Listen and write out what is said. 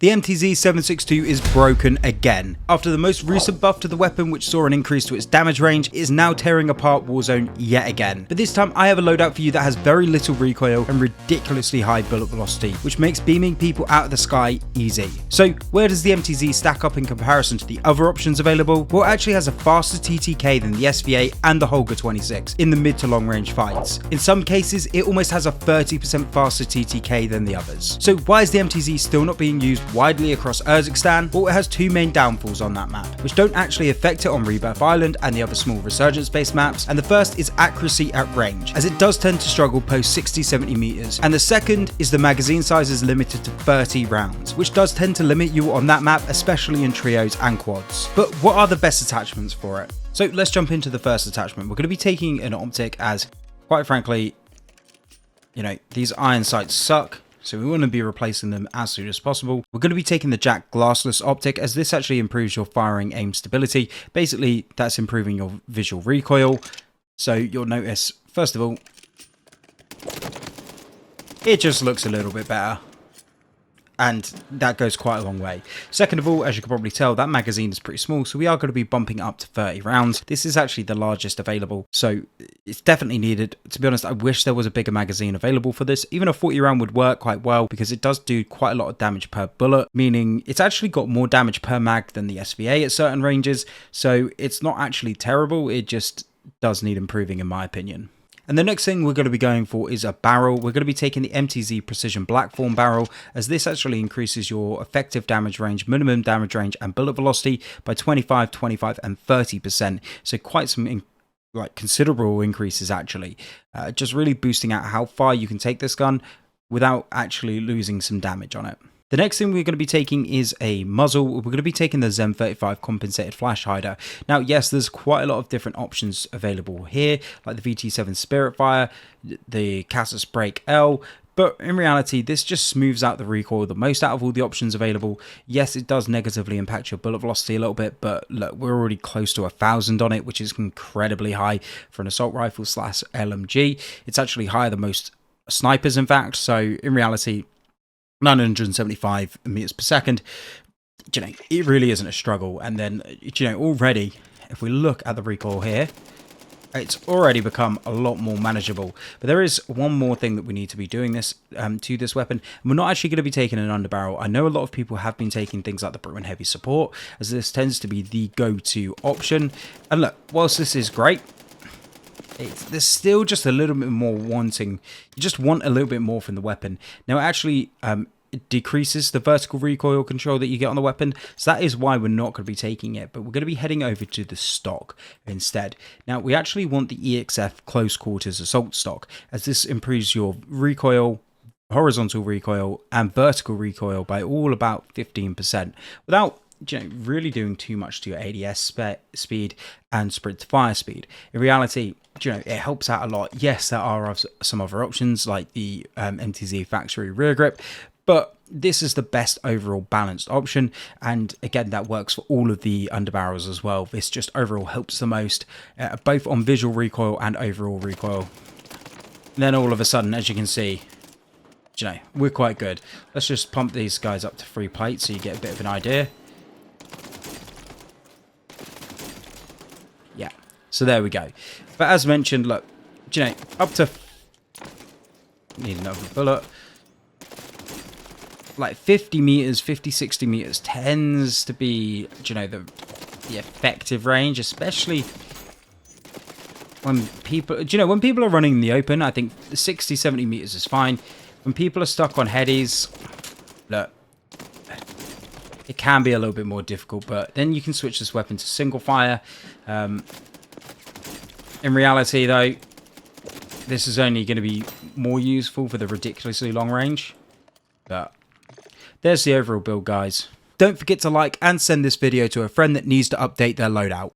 The MTZ 762 is broken again. After the most recent buff to the weapon, which saw an increase to its damage range, it is now tearing apart Warzone yet again. But this time I have a loadout for you that has very little recoil and ridiculously high bullet velocity, which makes beaming people out of the sky easy. So where does the MTZ stack up in comparison to the other options available? Well, it actually has a faster TTK than the SVA and the Holger 26 in the mid to long range fights. In some cases, it almost has a 30% faster TTK than the others. So why is the MTZ still not being used widely across Urzikstan? Well, it has two main downfalls on that map, which don't actually affect it on Rebirth Island and the other small Resurgent based maps, and the first is accuracy at range, as it does tend to struggle post 60-70 meters, and the second is the magazine size is limited to 30 rounds, which does tend to limit you on that map, especially in trios and quads. But what are the best attachments for it? So let's jump into the first attachment. We're going to be taking an optic as, quite frankly, these iron sights suck. So we want to be replacing them as soon as possible. We're going to be taking the JAK Glassless Optic, as this actually improves your firing aim stability. Basically, that's improving your visual recoil. So you'll notice, first of all, it just looks a little bit better. And that goes quite a long way. Second of all, as you can probably tell, that magazine is pretty small, so we are going to be bumping up to 30 rounds. This is actually the largest available, so it's definitely needed. To be honest, I wish there was a bigger magazine available for this. Even a 40 round would work quite well, because it does do quite a lot of damage per bullet, meaning it's actually got more damage per mag than the SVA at certain ranges, so it's not actually terrible. It just does need improving, in my opinion. And the next thing we're going to be going for is a barrel. We're going to be taking the MTZ Precision Black Form barrel, as this actually increases your effective damage range, minimum damage range, and bullet velocity by 25, 25, and 30%. So quite some considerable increases actually. Just really boosting out how far you can take this gun without actually losing some damage on it. The next thing we're going to be taking is a muzzle. We're going to be taking the Zen 35 compensated flash hider. Now, yes, there's quite a lot of different options available here, like the VT7 Spiritfire, the Casus Break L, but in reality, this just smooths out the recoil the most out of all the options available. Yes, it does negatively impact your bullet velocity a little bit, but look, we're already close to 1,000 on it, which is incredibly high for an assault rifle / LMG. It's actually higher than most snipers, in fact, so in reality, 975 meters per second, it really isn't a struggle. And then, already, if we look at the recoil here, it's already become a lot more manageable. But there is one more thing that we need to be doing this to this weapon. And we're not actually going to be taking an underbarrel. I know a lot of people have been taking things like the Bruin Heavy Support, as this tends to be the go-to option. And look, whilst this is great, there's still just a little bit more wanting. You just want a little bit more from the weapon. Now, actually, it decreases the vertical recoil control that you get on the weapon. So that is why we're not going to be taking it. But we're going to be heading over to the stock instead. Now, we actually want the EXF Close Quarters Assault stock, as this improves your recoil, horizontal recoil, and vertical recoil by all about 15%. Without really doing too much to your ADS speed and sprint to fire speed. In reality, it helps out a lot. Yes, there are some other options like the MTZ factory rear grip, but this is the best overall balanced option. And again, that works for all of the underbarrels as well. This just overall helps the most, both on visual recoil and overall recoil. And then all of a sudden, as you can see, we're quite good. Let's just pump these guys up to 3 plates so you get a bit of an idea. Yeah, so there we go. But as mentioned, look, up to, need another bullet, like 50 meters, 50, 60 meters tends to be, the effective range, especially when people, when people are running in the open. I think 60, 70 meters is fine. When people are stuck on headies, look, it can be a little bit more difficult, but then you can switch this weapon to single fire. In reality, though, this is only going to be more useful for the ridiculously long range. But there's the overall build, guys. Don't forget to like and send this video to a friend that needs to update their loadout.